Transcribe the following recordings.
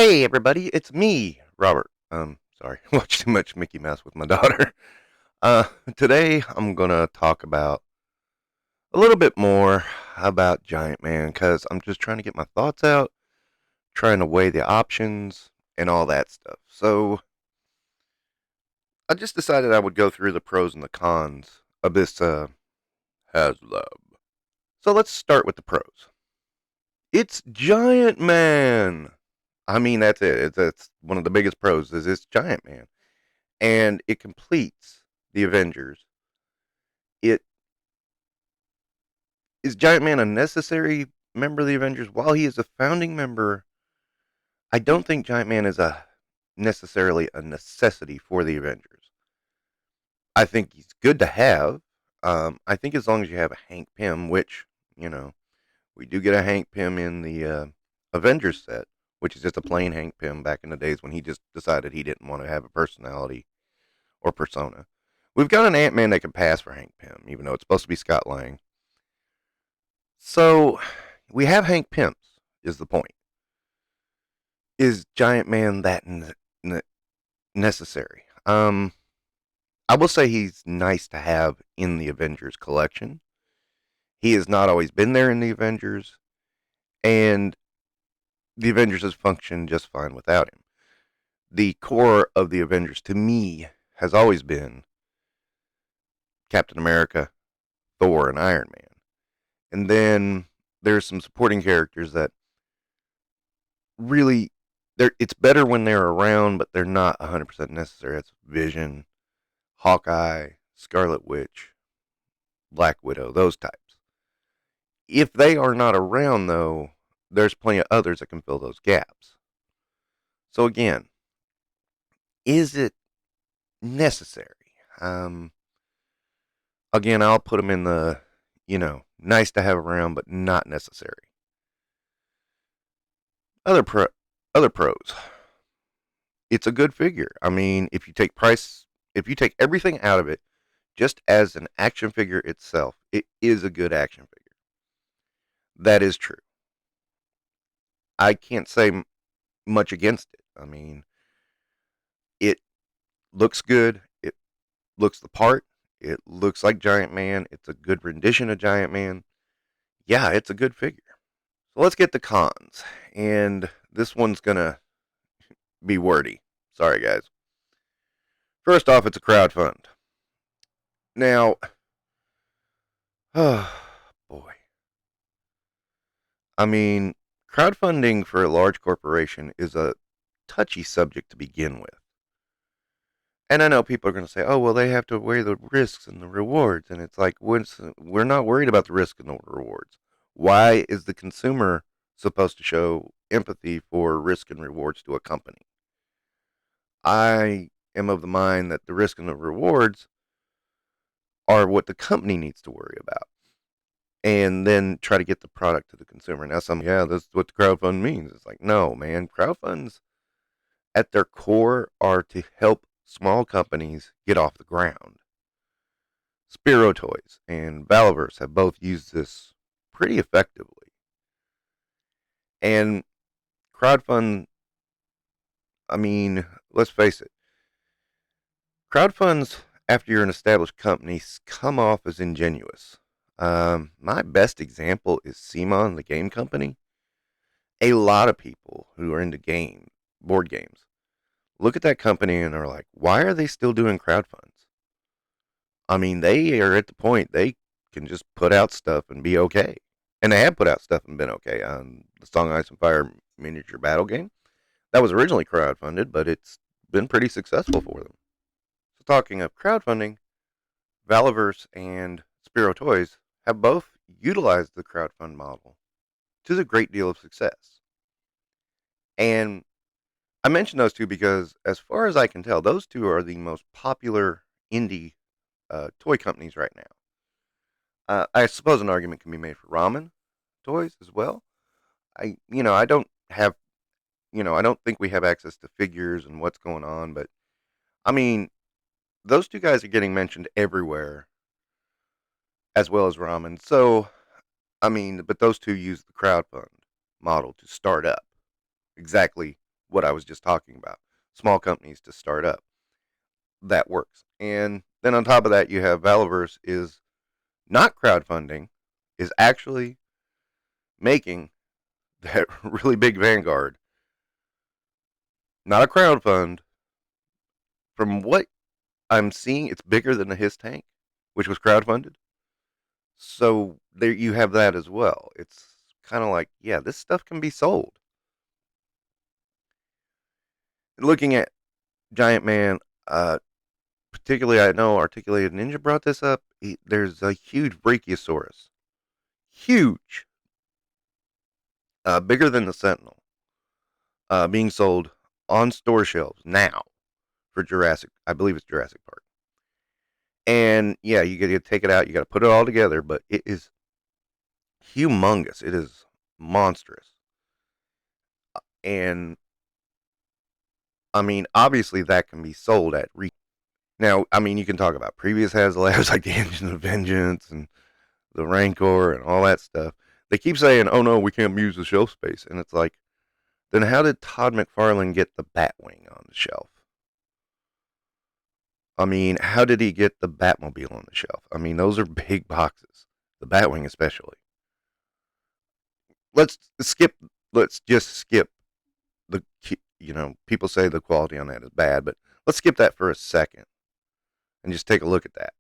Hey everybody, it's me, Robert. Sorry, watched too much Mickey Mouse with my daughter. Uh, Today I'm gonna talk about a little bit more about Giant Man because I'm just trying to get my thoughts out, trying to weigh the options and all that stuff. So I just decided I would go through the pros and the cons of this HasLab. So let's start with the pros. It's Giant Man. I mean, that's it. That's one of the biggest pros is it's Giant Man. And it completes the Avengers. It is Giant Man a necessary member of the Avengers? While he is a founding member, I don't think Giant Man is a necessarily a necessity for the Avengers. I think he's good to have. I think as long as you have a Hank Pym, which you know we do get a Hank Pym in the Avengers set, which is just a plain Hank Pym back in the days when he just decided he didn't want to have a personality or persona. We've got an Ant Man that can pass for Hank Pym, even though it's supposed to be Scott Lang. So we have Hank Pym's, is the point. Is Giant Man that necessary? I will say he's nice to have in the Avengers collection. He has not always been there in the Avengers, and the Avengers has functioned just fine without him. The core of the Avengers, to me, has always been Captain America, Thor, and Iron Man. And then there's some supporting characters that really it's better when they're around, but they're not 100% necessary. That's Vision, Hawkeye, Scarlet Witch, Black Widow, those types. If they are not around, though, there's plenty of others that can fill those gaps. So again, is it necessary? Um, Again, I'll put them in the nice to have around, but not necessary. Other pro, other pros. It's a good figure. I mean, if you take everything out of it, just as an action figure itself, it is a good action figure. That is true. I can't say much against it. I mean, it looks good. It looks the part. It looks like Giant Man. It's a good rendition of Giant Man. Yeah, it's a good figure. So let's get the cons. And this one's going to be wordy. Sorry, guys. First off, it's a crowd fund. Now, oh boy. I mean, crowdfunding for a large corporation is a touchy subject to begin with. And I know people are going to say, oh, well, they have to weigh the risks and the rewards. And it's like, we're not worried about the risk and the rewards. Why is the consumer supposed to show empathy for risk and rewards to a company? I am of the mind that the risk and the rewards are what the company needs to worry about and then try to get the product to the consumer. Now, yeah, that's what the crowdfund means. It's like, no, man, crowdfunds at their core are to help small companies get off the ground. Spiro Toys and Valaverse have both used this pretty effectively. And crowdfund, I mean, let's face it, crowdfunds after you're an established company come off as ingenuous. My best example is Simon, the game company. A lot of people who are into board games, look at that company and are like, why are they still doing crowdfunds? I mean, they are at the point they can just put out stuff and be okay. And they have put out stuff and been okay. The Song Ice and Fire miniature battle game, that was originally crowdfunded, but it's been pretty successful for them. So talking of crowdfunding, Valaverse and Spiro Toys have both utilized the crowdfund model to a great deal of success. And I mention those two because, as far as I can tell, those two are the most popular indie toy companies right now. I suppose an argument can be made for ramen toys as well. I don't have, I don't think we have access to figures and what's going on, but I mean, those two guys are getting mentioned everywhere as well as ramen. So, I mean, but those two use the crowdfund model to start up exactly what I was just talking about. Small companies to start up. That works. And then on top of that, you have Valaverse is not crowdfunding, is actually making that really big Vanguard. Not a crowdfund. From what I'm seeing, it's bigger than the His Tank, which was crowdfunded. So there you have that as well. It's kind of like, yeah, this stuff can be sold. Looking at Giant Man, particularly, I know Articulated Ninja brought this up. There's a huge Brachiosaurus, huge, bigger than the Sentinel, being sold on store shelves now for Jurassic. I believe it's Jurassic Park. And yeah, you got to take it out. You got to put it all together, but it is humongous. It is monstrous. And I mean, obviously that can be sold at retail. Now, I mean, you can talk about previous HasLabs like the Engine of Vengeance and the Rancor and all that stuff. They keep saying, "Oh no, we can't use the shelf space," and it's like, then how did Todd McFarlane get the Batwing on the shelf? I mean, how did he get the Batmobile on the shelf? I mean, those are big boxes. The Batwing, especially. Let's skip. Let's just skip the. People say the quality on that is bad, but let's skip that for a second and just take a look at that.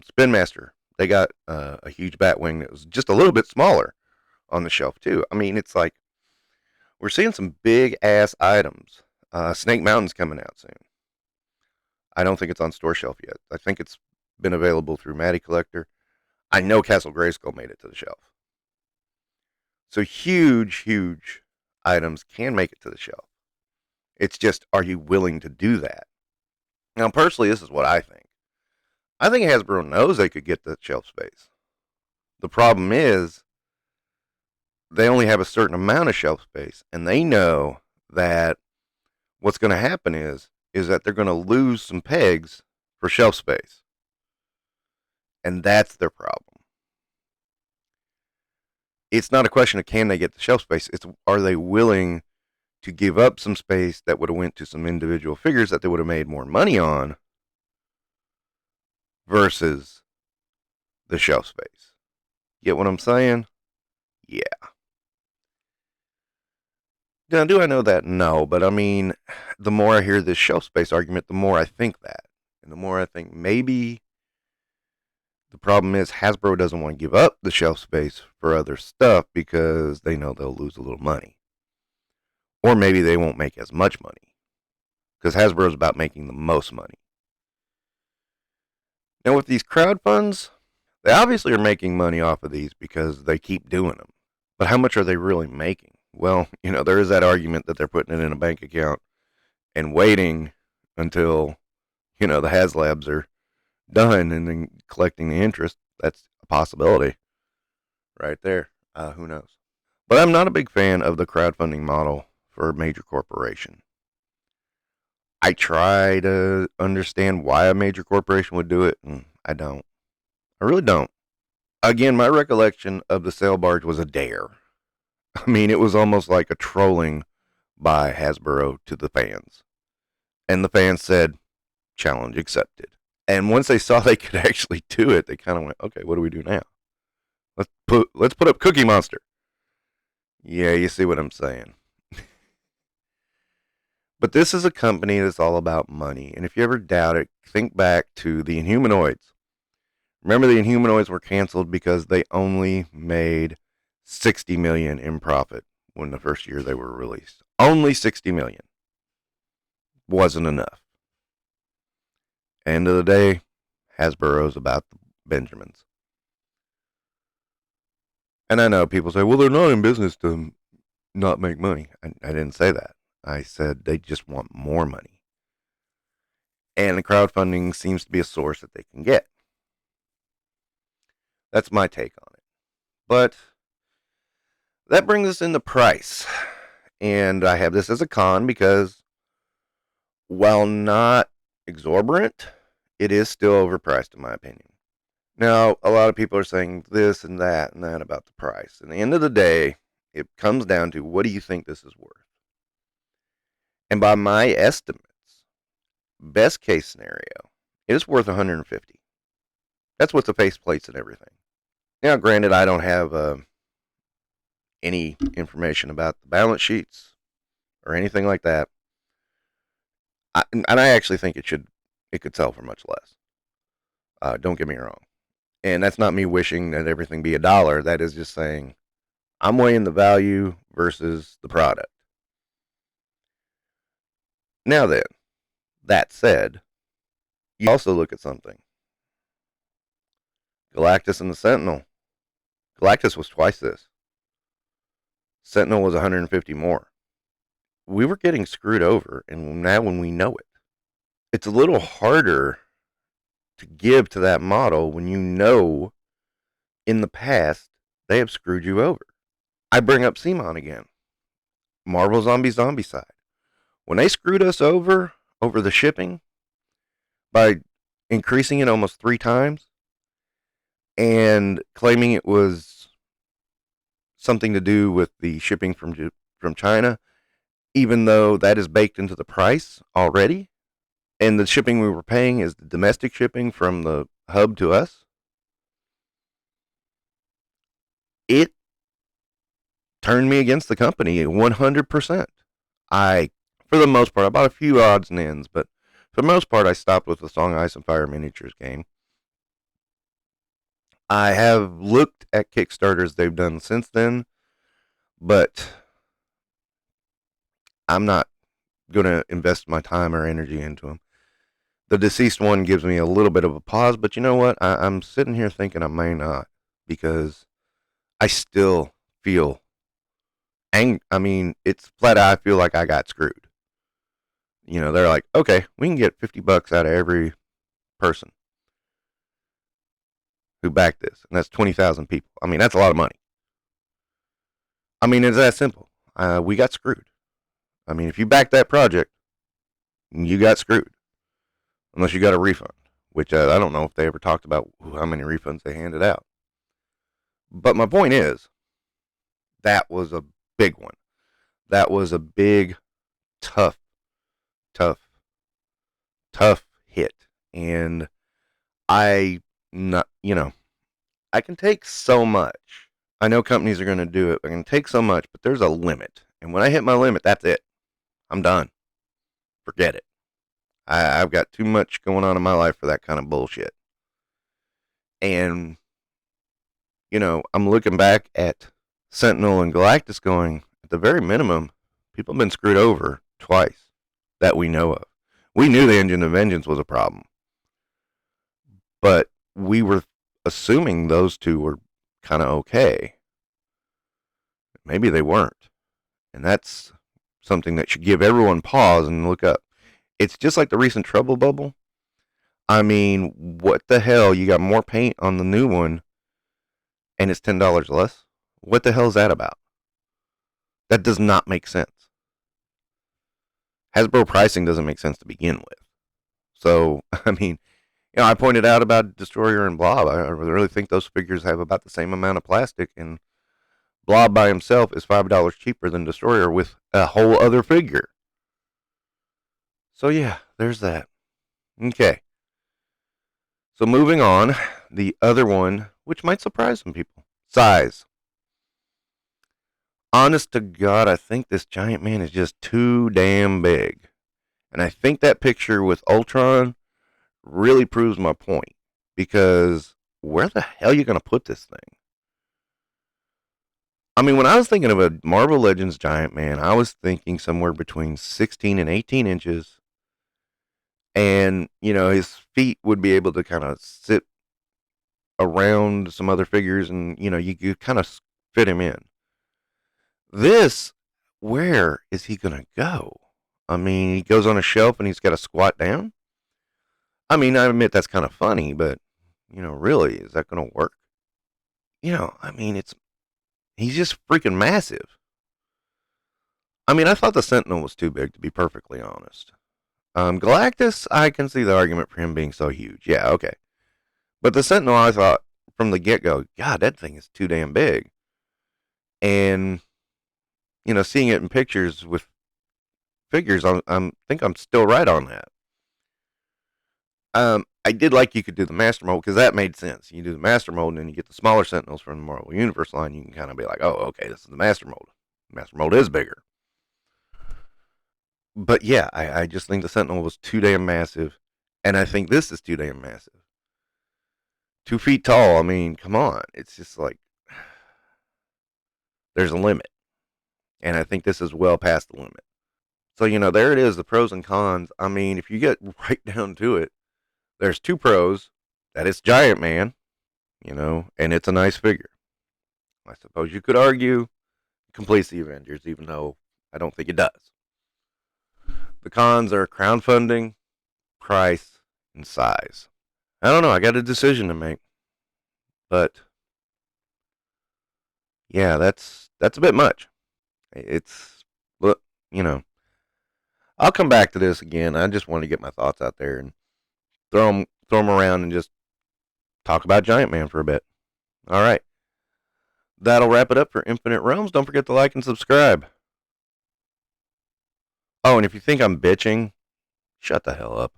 Spin Master, they got a huge Batwing that was just a little bit smaller on the shelf too. I mean, it's like we're seeing some big ass items. Snake Mountain's coming out soon. I don't think it's on store shelf yet. I think it's been available through Matty Collector. I know Castle Grayskull made it to the shelf. So huge, huge items can make it to the shelf. It's just, are you willing to do that? Now, personally, this is what I think. I think Hasbro knows they could get the shelf space. The problem is they only have a certain amount of shelf space, and they know that what's going to happen is that they're going to lose some pegs for shelf space. And that's their problem. It's not a question of can they get the shelf space. It's are they willing to give up some space that would have went to some individual figures that they would have made more money on versus the shelf space. Get what I'm saying? Yeah. Now, do I know that? No, but I mean, the more I hear this shelf space argument, the more I think that. And the more I think maybe the problem is Hasbro doesn't want to give up the shelf space for other stuff because they know they'll lose a little money. Or maybe they won't make as much money because Hasbro is about making the most money. Now, with these crowd funds, they obviously are making money off of these because they keep doing them. But how much are they really making? Well, there is that argument that they're putting it in a bank account and waiting until, the HasLabs are done and then collecting the interest. That's a possibility right there. Who knows? But I'm not a big fan of the crowdfunding model for a major corporation. I try to understand why a major corporation would do it, and I don't. I really don't. Again, my recollection of the sail barge was a dare. I mean, it was almost like a trolling by Hasbro to the fans. And the fans said, challenge accepted. And once they saw they could actually do it, they kind of went, okay, what do we do now? Let's put up Cookie Monster. Yeah, you see what I'm saying. But this is a company that's all about money. And if you ever doubt it, think back to the Inhumanoids. Remember the Inhumanoids were canceled because they only made $60 million in profit when the first year they were released. Only $60 million. Wasn't enough. End of the day, Hasbro's about the Benjamins. And I know people say, well, they're not in business to not make money. I didn't say that. I said they just want more money. And the crowdfunding seems to be a source that they can get. That's my take on it. But that brings us into price. And I have this as a con because while not exorbitant, it is still overpriced in my opinion. Now, a lot of people are saying this and that about the price. And at the end of the day, It comes down to, what do you think this is worth? And by my estimates, best case scenario, it's worth 150. That's with the faceplates and everything. Now, granted, I don't have any information about the balance sheets or anything like that. And I actually think it could sell for much less. Don't get me wrong. And that's not me wishing that everything be $1. That is just saying I'm weighing the value versus the product. Now then, that said, you also look at something. Galactus and the Sentinel. Galactus was twice this. Sentinel was 150 more. We were getting screwed over, and now when we know it, it's a little harder to give to that model when you know in the past they have screwed you over. I bring up Simon again. Marvel Zombicide. When they screwed us over the shipping by increasing it almost 3 times and claiming it was something to do with the shipping from China, even though that is baked into the price already, and the shipping we were paying is the domestic shipping from the hub to us, it turned me against the company 100%. For the most part, I bought a few odds and ends, but for the most part, I stopped with the Song Ice and Fire miniatures game. I have looked at Kickstarters they've done since then, but I'm not going to invest my time or energy into them. The deceased one gives me a little bit of a pause, but you know what? I'm sitting here thinking I may not, because I still feel it's flat out, I feel like I got screwed. They're like, okay, we can get $50 out of every person who backed this, and that's 20,000 people. That's a lot of money. It's that simple. We got screwed. If you backed that project, you got screwed. Unless you got a refund, which I don't know if they ever talked about how many refunds they handed out. But my point is, that was a big one. That was a big, tough hit. And I can take so much. I know companies are going to do it. I can take so much, but there's a limit. And when I hit my limit, that's it. I'm done. Forget it. I've got too much going on in my life for that kind of bullshit. And, I'm looking back at Sentinel and Galactus going, at the very minimum, people have been screwed over twice that we know of. We knew the Engine of Vengeance was a problem, but we were assuming those two were kind of okay. Maybe they weren't. And that's something that should give everyone pause and look up. It's just like the recent Trouble Bubble. What the hell? You got more paint on the new one, and it's $10 less? What the hell is that about? That does not make sense. Hasbro pricing doesn't make sense to begin with. So, I pointed out about Destroyer and Blob. I really think those figures have about the same amount of plastic, and Blob by himself is $5 cheaper than Destroyer with a whole other figure. So yeah, there's that. Okay. So moving on, the other one, which might surprise some people. Size. Honest to God, I think this giant man is just too damn big. And I think that picture with Ultron really proves my point. Because where the hell are you going to put this thing? When I was thinking of a Marvel Legends giant man, I was thinking somewhere between 16 and 18 inches. And, his feet would be able to kind of sit around some other figures, and, you could kind of fit him in. This, where is he going to go? He goes on a shelf and he's got to squat down. I admit that's kind of funny, but, really, is that going to work? He's just freaking massive. I thought the Sentinel was too big, to be perfectly honest. Galactus, I can see the argument for him being so huge. Yeah, okay. But the Sentinel, I thought from the get-go, God, that thing is too damn big. And seeing it in pictures with figures, I think I'm still right on that. I did like you could do the master mold because that made sense. You do the master mold and then you get the smaller sentinels from the Marvel Universe line. You can kind of be like, oh, okay, this is the master mold. Master mold is bigger. But yeah, I just think the sentinel was too damn massive, and I think this is too damn massive. 2 feet tall. I mean, come on. It's just like there's a limit, and I think this is well past the limit. So there it is, the pros and cons. I mean, if you get right down to it, there's two pros. That it's Giant Man, and it's a nice figure. I suppose you could argue it completes the Avengers, even though I don't think it does. The cons are crowdfunding, price, and size. I don't know. I got a decision to make, but yeah, that's a bit much. It's look, you know, I'll come back to this again. I just want to get my thoughts out there and throw them around and just talk about Giant Man for a bit. All right. That'll wrap it up for Infinite Realms. Don't forget to like and subscribe. Oh, and if you think I'm bitching, shut the hell up.